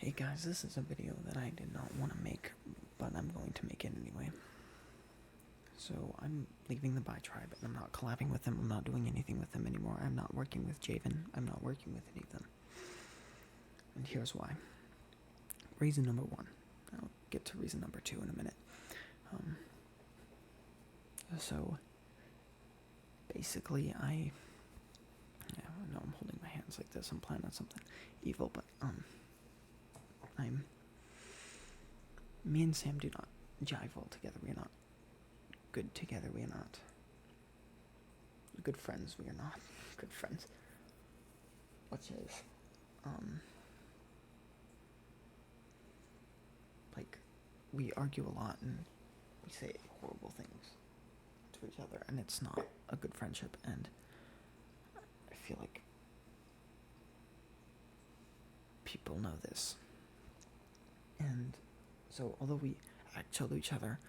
Hey guys, this is a video that I did not want to make, but I'm going to make it anyway. So I'm leaving the Bi Tribe, and I'm not collabing with them. I'm not doing anything with them anymore. I'm not working with Javen. I'm not working with any of them. And here's why. Reason number one. I'll get to reason number two in a minute. So basically, I know I'm holding my hands like this. I'm planning on something evil, but me and Sam do not jive well together. We are not good together. We are not good friends. We are not good friends. Which is, like, we argue a lot and we say horrible things to each other, and it's not a good friendship. And I feel like people know this. And so, although we act to each other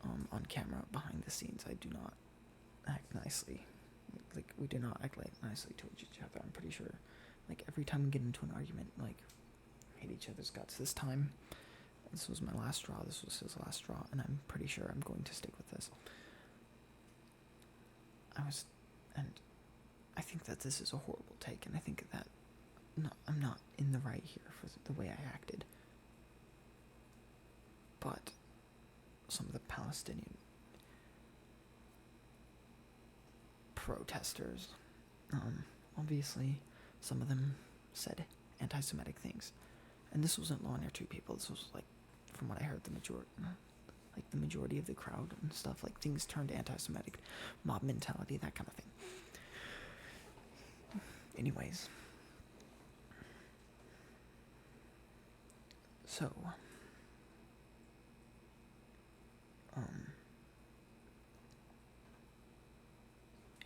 on camera, behind the scenes, I do not act nicely. Like, we do not act like nicely to each other. I'm pretty sure. Like, every time we get into an argument, like, hate each other's guts. This time, this was my last straw. This was his last straw, and I'm pretty sure I'm going to stick with this. And I think that this is a horrible take, and I think that I'm not in the right here for the way I acted. But some of the Palestinian protesters, obviously, some of them said anti-Semitic things, and this wasn't one or two people. This was, like, from what I heard, the majority of the crowd and stuff. Like, things turned anti-Semitic, mob mentality, that kind of thing. Anyways, so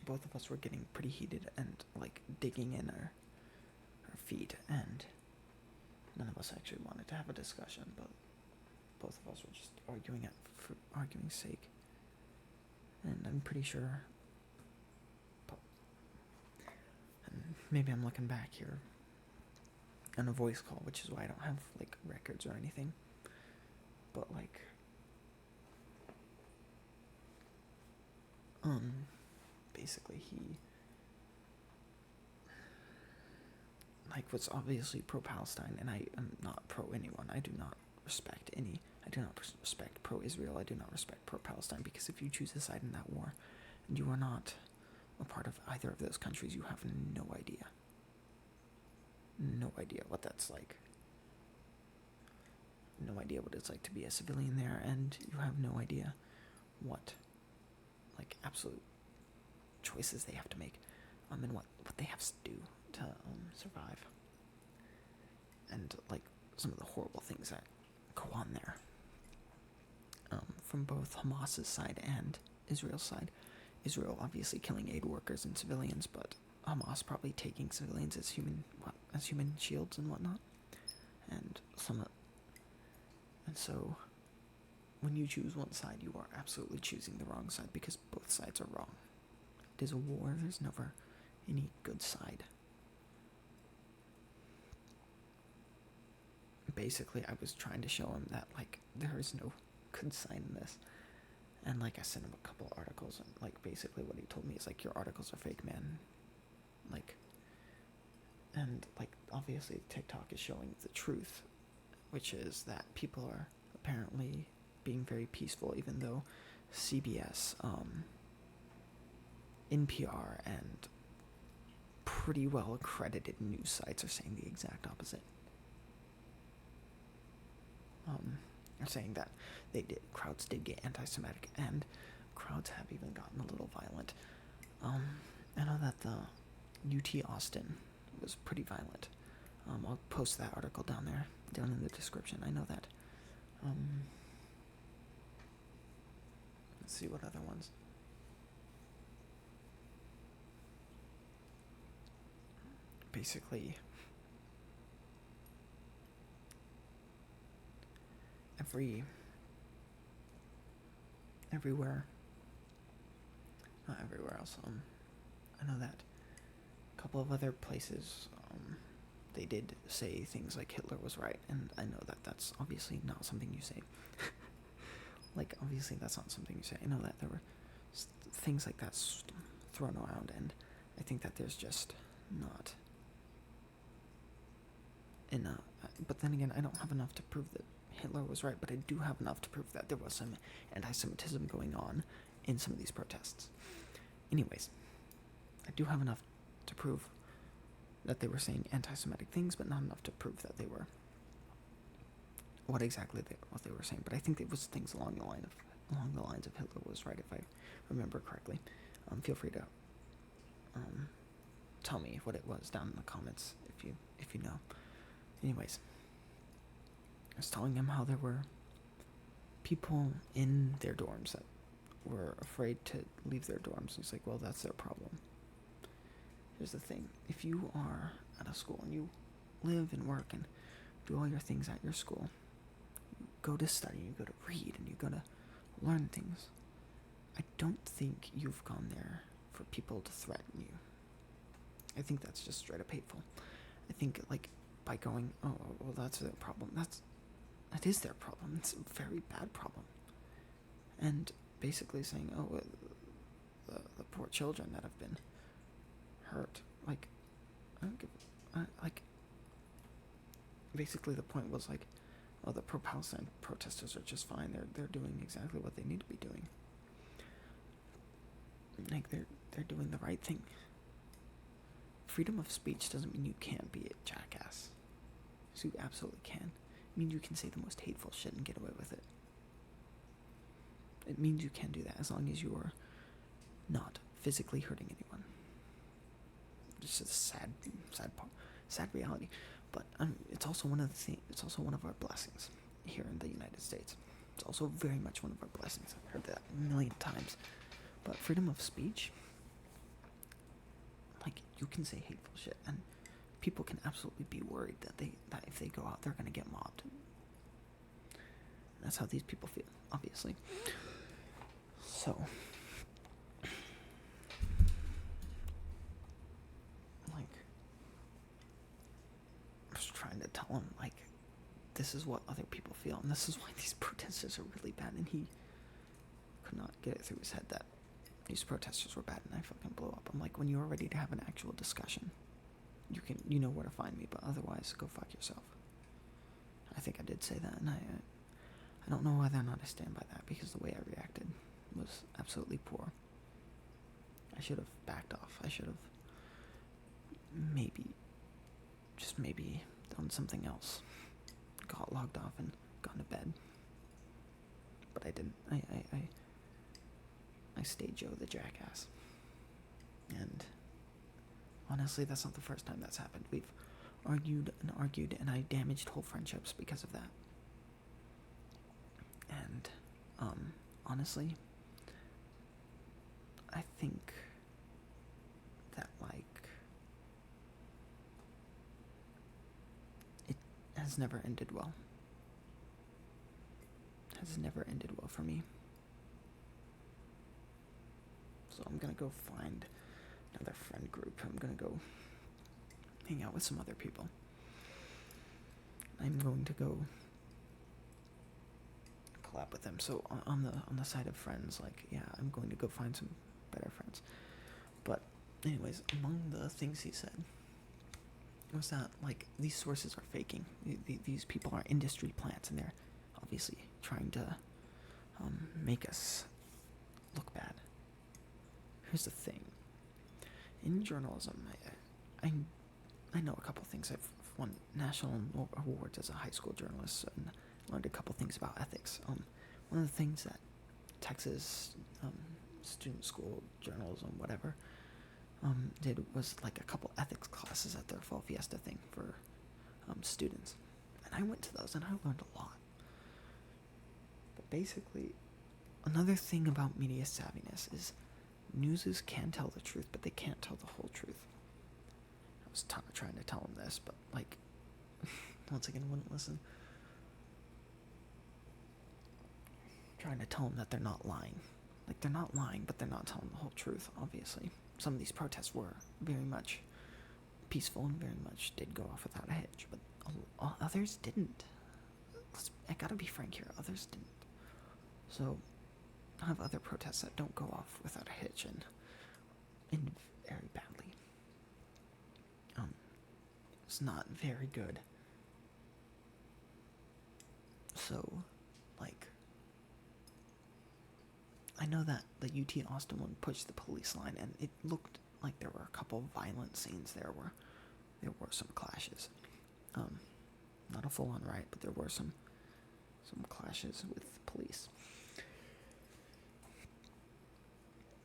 both of us were getting pretty heated and, like, digging in our feet, and none of us actually wanted to have a discussion, but both of us were just arguing for arguing's sake. And I'm pretty sure, and maybe I'm looking back here on a voice call, which is why I don't have, like, records or anything, but, like, basically he, like, was obviously pro-Palestine, and I am not pro anyone. I do not respect pro-Israel. I do not respect pro-Palestine, because if you choose a side in that war, and you are not a part of either of those countries, you have no idea what that's like. No idea what it's like to be a civilian there, and you have no idea what, like, absolute choices they have to make, and what they have to do to survive, and, like, some of the horrible things that go on there, from both Hamas's side and Israel's side. Israel obviously killing aid workers and civilians, but Hamas probably taking civilians as human shields and whatnot, and so when you choose one side, you are absolutely choosing the wrong side, because both sides are wrong. It is a war. There's never any good side. Basically, I was trying to show him that, like, there is no good side in this. And, like, I sent him a couple articles, and, like, basically what he told me is, like, your articles are fake, man. Like, and, like, obviously TikTok is showing the truth, which is that people are apparently being very peaceful, even though CBS, NPR, and pretty well accredited news sites are saying the exact opposite. Are saying that crowds did get anti-Semitic, and crowds have even gotten a little violent. I know that the UT Austin was pretty violent. I'll post that article down in the description. I know that. Let's see what other ones. Basically, everywhere, not everywhere else. I know that a couple of other places, they did say things like Hitler was right, and I know that that's obviously not something you say. Like, obviously that's not something you say. I know that there were things like that thrown around, and I think that there's just not enough. But then again, I don't have enough to prove that Hitler was right, but I do have enough to prove that there was some anti-Semitism going on in some of these protests. Anyways, I do have enough to prove that they were saying anti-Semitic things, but not enough to prove that they were what they were saying. But I think it was things along the lines of Hitler was right, if I remember correctly. Feel free to tell me what it was down in the comments if you know. Anyways, I was telling him how there were people in their dorms that were afraid to leave their dorms. He's like, well, that's their problem. Here's the thing. If you are at a school and you live and work and do all your things at your school, you go to study, you go to read, and you go to learn things, I don't think you've gone there for people to threaten you. I think that's just straight up hateful. I think, like, by going, oh, well, that's their problem. That is their problem. It's a very bad problem. And basically saying, oh, the poor children that have been hurt. Like, I don't give, like, basically the point was like, oh, the pro-Palestine protesters are just fine. They're doing exactly what they need to be doing. Like, they're doing the right thing. Freedom of speech doesn't mean you can't be a jackass. So you absolutely can. It means you can say the most hateful shit and get away with it. It means you can do that as long as you are not physically hurting anyone. It's just a sad reality. But it's also one of our blessings here in the United States. It's also very much one of our blessings. I've heard that a million times. But freedom of speech, like, you can say hateful shit, and people can absolutely be worried that if they go out, they're gonna get mobbed. That's how these people feel, obviously. So, like, I was trying to tell him, like, this is what other people feel, and this is why these protesters are really bad, and he could not get it through his head that these protesters were bad, and I fucking blew up. I'm like, when you are ready to have an actual discussion, you know where to find me, but otherwise, go fuck yourself. I think I did say that, and I don't know whether or not I stand by that, because the way I reacted was absolutely poor. I should have backed off. I should have maybe done something else. Got logged off and gone to bed. But I didn't. I stayed Joe the jackass. And honestly, that's not the first time that's happened. We've argued, and I damaged whole friendships because of that. And, honestly, I think that, like, it has never ended well. Has never ended well for me. So I'm gonna go find another friend group. I'm gonna go hang out with some other people. I'm going to go collab with them. So on the side of friends, like, yeah, I'm going to go find some better friends. But anyways, among the things he said was that, like, these sources are faking. These people are industry plants, and they're obviously trying to make us look bad. Here's the thing. In journalism, I know a couple things. I've won national awards as a high school journalist and learned a couple things about ethics. One of the things that Texas student school journalism, whatever, did was like a couple ethics classes at their fall fiesta thing for students. And I went to those and I learned a lot. But basically, another thing about media savviness is newses can tell the truth, but they can't tell the whole truth. I was trying to tell him this, but, like, once again, wouldn't listen. Trying to tell them that they're not lying. Like, they're not lying, but they're not telling the whole truth, obviously. Some of these protests were very much peaceful and very much did go off without a hitch, but others didn't. I gotta be frank here, others didn't. So, I have other protests that don't go off without a hitch and very badly. It's not very good. So, like, I know that the UT Austin one pushed the police line, and it looked like there were a couple violent scenes there where there were some clashes. Not a full-on riot, but there were some clashes with police.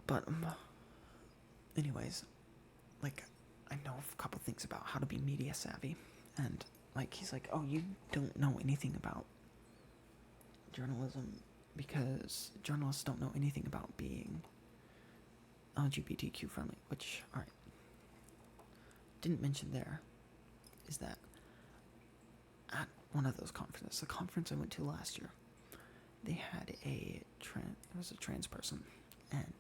But anyways, like, I know a couple things about how to be media savvy, and like, he's like, oh, you don't know anything about journalism because journalists don't know anything about being LGBTQ friendly, which, alright, didn't mention there is that at one of those conferences, the conference I went to last year, they had there was a trans person, and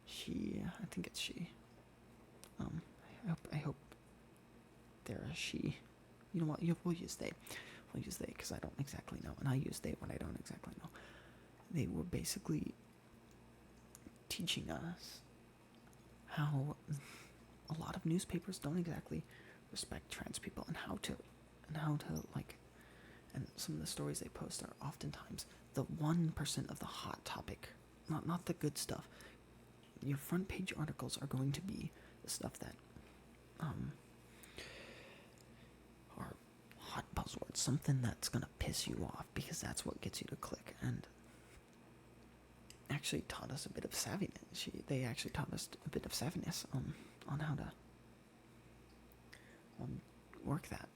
I think it's she, I hope they're a she. You know what, we'll use they because I don't exactly know, and I use they when I don't exactly know. They were basically teaching us how a lot of newspapers don't exactly respect trans people, and how to like, and some of the stories they post are oftentimes the 1% of the hot topic, not the good stuff. Your front page articles are going to be the stuff that are hot buzzwords, something that's gonna piss you off, because that's what gets you to click. And actually taught us a bit of savviness. They actually taught us a bit of savviness on how to work that,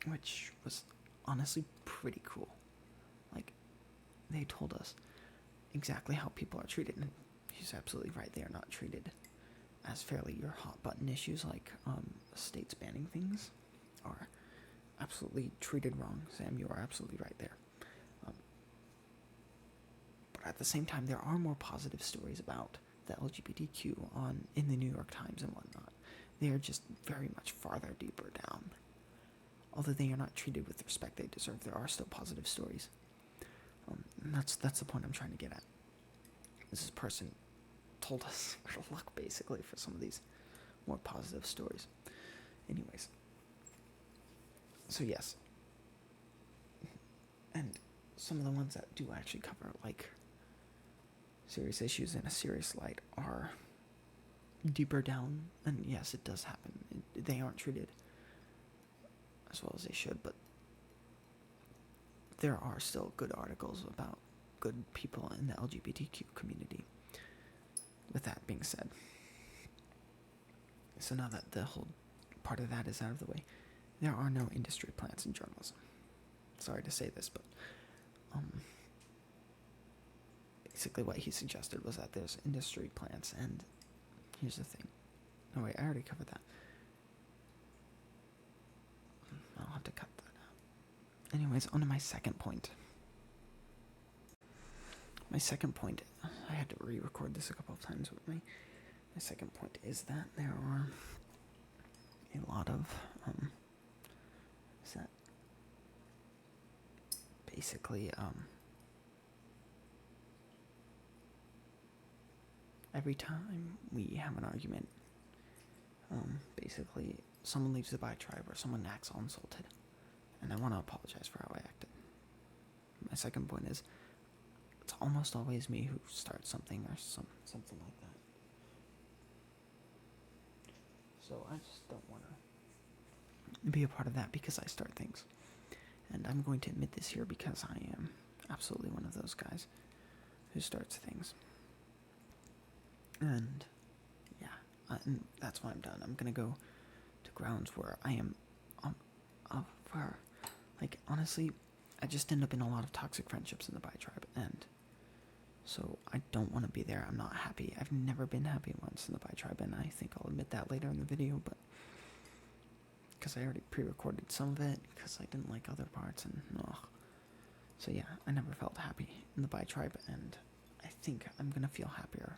which was honestly pretty cool. Like, they told us exactly how people are treated, and he's absolutely right. They are not treated as fairly. Your hot button issues like states banning things are absolutely treated wrong. Sam, you are absolutely right there. But at the same time, there are more positive stories about the LGBTQ in the New York Times and whatnot. They are just very much farther deeper down. Although they are not treated with the respect they deserve, there are still positive stories. And that's the point I'm trying to get at. This person told us where to look, basically, for some of these more positive stories. Anyways. So yes. And some of the ones that do actually cover, like, serious issues in a serious light are deeper down. And yes, it does happen. They aren't treated as well as they should, but there are still good articles about good people in the LGBTQ community. With that being said, so now that the whole part of that is out of the way, there are no industry plants in journalism. Sorry to say this, but basically what he suggested was that there's industry plants, and here's the thing. No, wait, I already covered that. I'll have to cut that out. Anyways, on to my second point. My second point, I had to re-record this a couple of times, but my second point is that there are a lot of, basically, every time we have an argument, basically, someone leaves the bi tribe or someone acts all insulted, and I want to apologize for how I acted. My second point is, it's almost always me who starts something or something like that. So I just don't want to be a part of that because I start things. And I'm going to admit this here because I am absolutely one of those guys who starts things. And yeah, and that's why I'm done. I'm going to go to grounds where I am, where, like, honestly, I just end up in a lot of toxic friendships in the bi tribe, and so I don't want to be there. I'm not happy. I've never been happy once in the bi tribe, and I think I'll admit that later in the video, but because I already pre-recorded some of it, because I didn't like other parts, and so yeah, I never felt happy in the bi tribe, and I think I'm gonna feel happier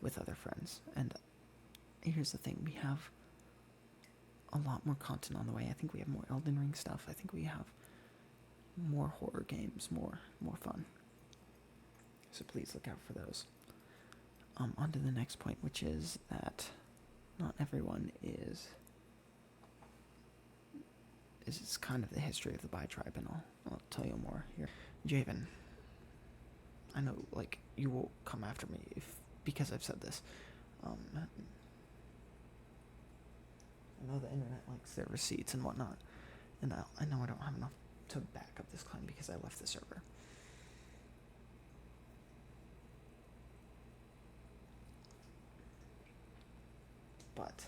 with other friends. And here's the thing, we have a lot more content on the way. I think we have more Elden Ring stuff. I think we have more horror games, more fun. So please look out for those. On to the next point, which is that not everyone is. It's kind of the history of the Bai tribe, and I'll tell you more here. Javen, I know, like, you will come after me because I've said this. I know the internet likes their receipts and whatnot, and I know I don't have enough to back up this claim because I left the server. But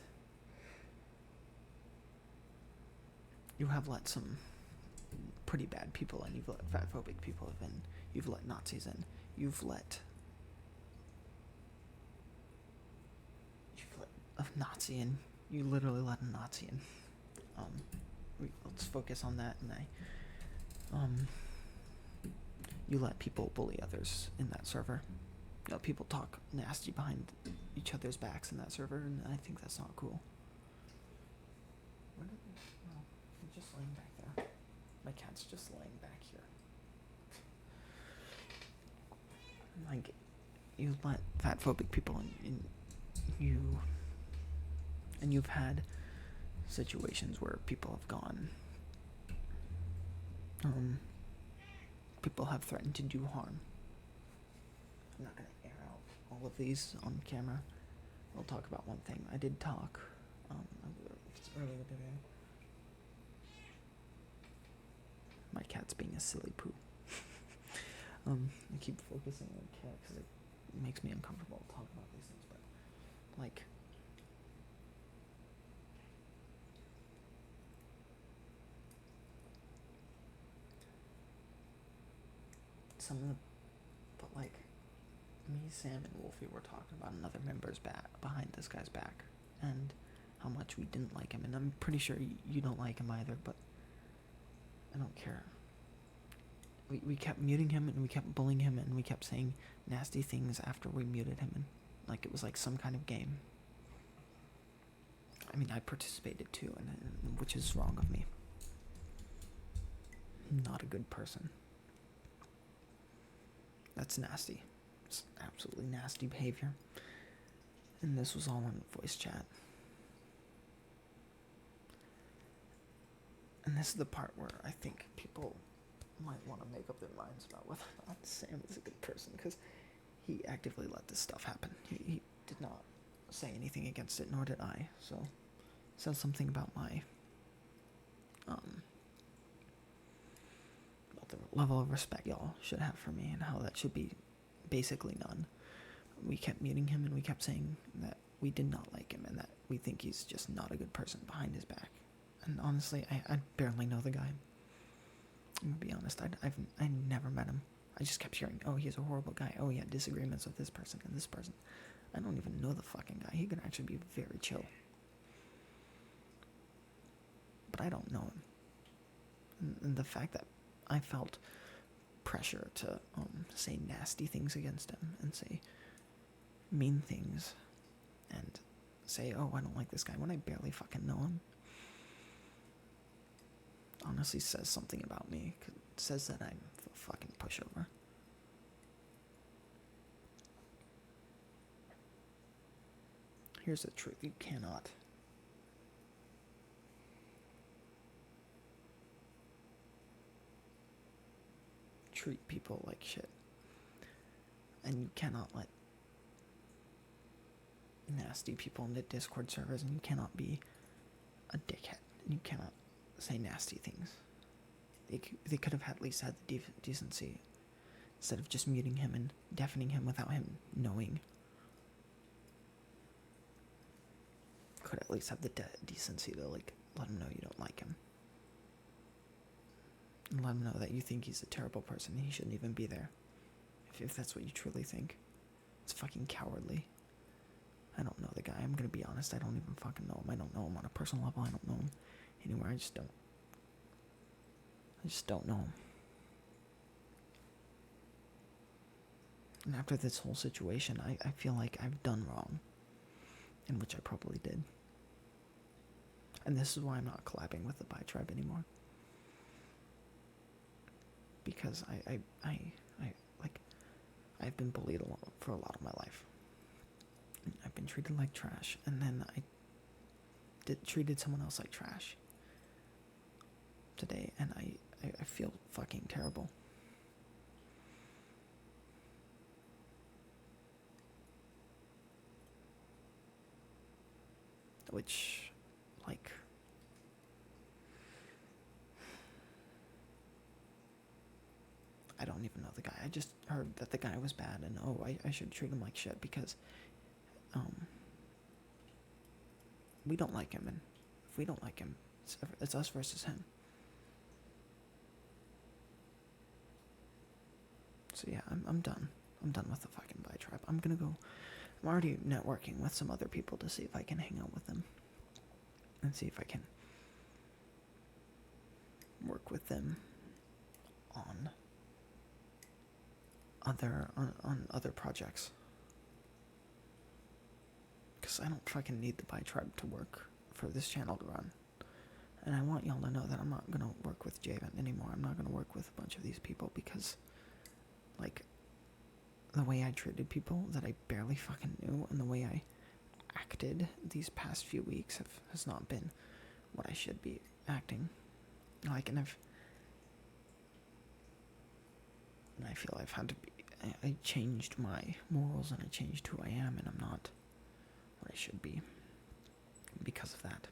you have let some pretty bad people in. You've let fatphobic people in. You've let Nazis in. You've let a Nazi in. You literally let a Nazi in. Let's focus on that. And you let people bully others in that server. You know, people talk nasty behind each other's backs in that server, and I think that's not cool. He's just laying back there. My cat's just laying back here. Like, you let fatphobic people in you, and you've had situations where people have gone. People have threatened to do harm. I'm not gonna air out all of these on camera. I'll talk about one thing. I did talk. It's earlier today. My cat's being a silly poo. I keep focusing on the cat because it makes me uncomfortable to talk about these things, but like, me, Sam, and Wolfie were talking about another member's back behind this guy's back, and how much we didn't like him, and I'm pretty sure you don't like him either, but I don't care. We kept muting him, and we kept bullying him, and we kept saying nasty things after we muted him, and like it was like some kind of game. I mean, I participated too, and which is wrong of me. Not a good person. That's nasty. It's absolutely nasty behavior. And this was all on voice chat. And this is the part where I think people might want to make up their minds about whether or not Sam is a good person, because he actively let this stuff happen. He did not say anything against it, nor did I. So it says something about my about the level of respect y'all should have for me, and how that should be basically none. We kept muting him, and we kept saying that we did not like him, and that we think he's just not a good person behind his back. And honestly, I barely know the guy. I'm gonna be honest, I never met him. I just kept hearing, oh, he's a horrible guy. Oh, he had disagreements with this person and this person. I don't even know the fucking guy. He could actually be very chill. But I don't know him. And the fact that I felt pressure to say nasty things against him, and say mean things, and say, oh, I don't like this guy, when I barely fucking know him, honestly says something about me. It says that I'm a fucking pushover. Here's the truth. You cannot treat people like shit. And you cannot let nasty people into Discord servers, and you cannot be a dickhead. You cannot say nasty things. They could have at least had the decency, instead of just muting him and deafening him without him knowing. Could at least have the decency to, like, let him know you don't like him. And let him know that you think he's a terrible person and he shouldn't even be there. If that's what you truly think. It's fucking cowardly. I don't know the guy. I'm gonna be honest. I don't even fucking know him. I don't know him on a personal level. I don't know him anywhere. I just don't know him. And after this whole situation, I feel like I've done wrong. And which I probably did. And this is why I'm not collabing with the Bi Tribe anymore. Because I've been bullied a lot for a lot of my life. I've been treated like trash, and then I treated someone else like trash today, and I feel fucking terrible. Which, like, I don't even know the guy. I just heard that the guy was bad, and I should treat him like shit because we don't like him, and if we don't like him, it's us versus him. So yeah, I'm done. I'm done with the fucking Bi Tribe. I'm already networking with some other people to see if I can hang out with them and see if I can work with them on other projects. Because I don't fucking need the Bi Tribe to work for this channel to run. And I want y'all to know that I'm not going to work with Javen anymore. I'm not going to work with a bunch of these people because, like, the way I treated people that I barely fucking knew and the way I acted these past few weeks has not been what I should be acting. Like, and I feel I've had to be, I changed my morals and I changed who I am, and I'm not what I should be because of that.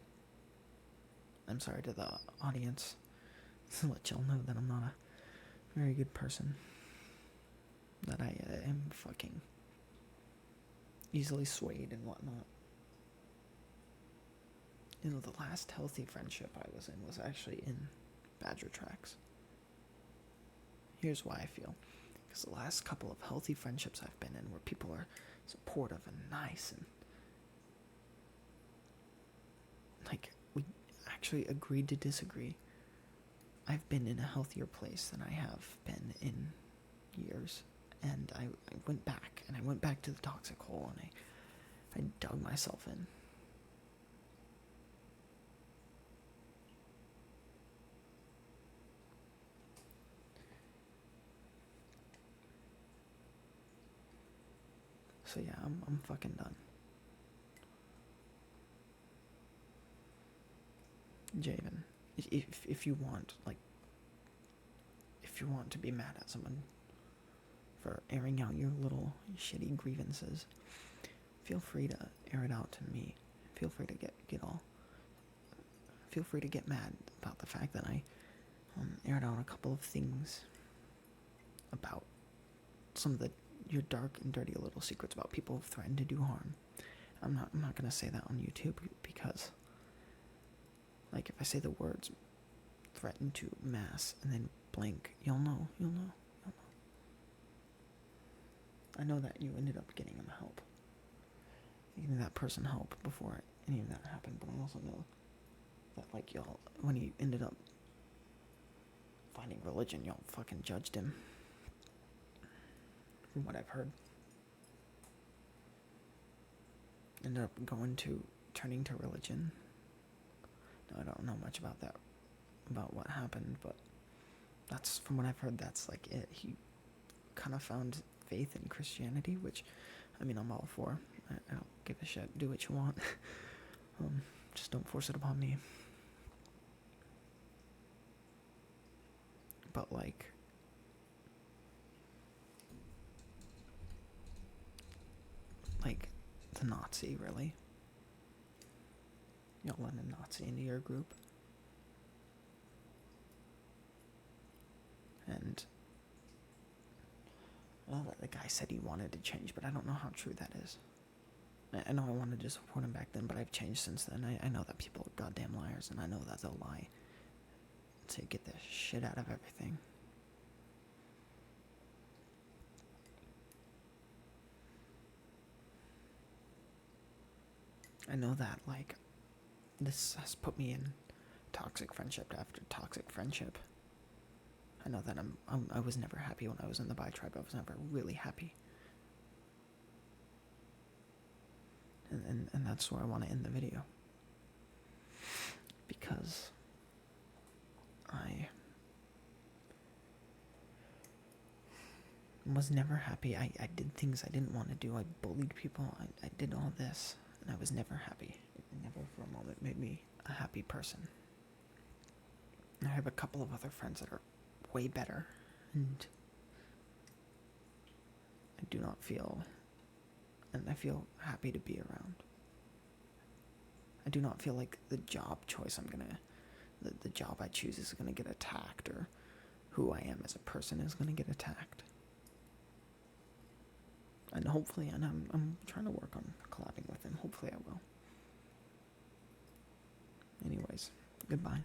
I'm sorry to the audience to let y'all know that I'm not a very good person, that I am fucking easily swayed and whatnot. You know, the last healthy friendship I was in was actually in Badger Tracks. Here's why I feel. Because the last couple of healthy friendships I've been in where people are supportive and nice and like we actually agreed to disagree. I've been in a healthier place than I have been in years. And I went back to the toxic hole, and I dug myself in. So yeah, I'm fucking done. Javen, if you want, like, if you want to be mad at someone for airing out your little shitty grievances, feel free to air it out to me. Feel free to feel free to get mad about the fact that I aired out a couple of things about some of your dark and dirty little secrets about people who threaten to do harm. I'm not gonna say that on YouTube because, like, if I say the words threaten to mass and then blank, you'll know. I know that you ended up getting him help. Getting that person help before any of that happened, but I also know that, like, y'all, when he ended up finding religion, y'all fucking judged him. From what I've heard. Ended up turning to religion. Now, I don't know much about that, about what happened, but that's, from what I've heard, that's like it. He kind of found faith in Christianity, which, I mean, I'm all for. I don't give a shit. Do what you want. Just don't force it upon me. But, like, the Nazi, really? Y'all let a Nazi into your group? And I know that the guy said he wanted to change, but I don't know how true that is. I know I wanted to support him back then, but I've changed since then. I know that people are goddamn liars, and I know that they'll lie to get the shit out of everything. I know that, like, this has put me in toxic friendship after toxic friendship. I know that I was never happy when I was in the Bi Tribe. I was never really happy. And that's where I want to end the video. because I was never happy. I did things I didn't want to do. I bullied people. I did all this, and I was never happy. It never for a moment made me a happy person. I have a couple of other friends that are way better, and I do not feel, and I feel happy to be around. I do not feel like the job choice the job I choose is gonna get attacked, or who I am as a person is gonna get attacked. And hopefully, and I'm trying to work on collabing with him. Hopefully I will. Anyways, goodbye.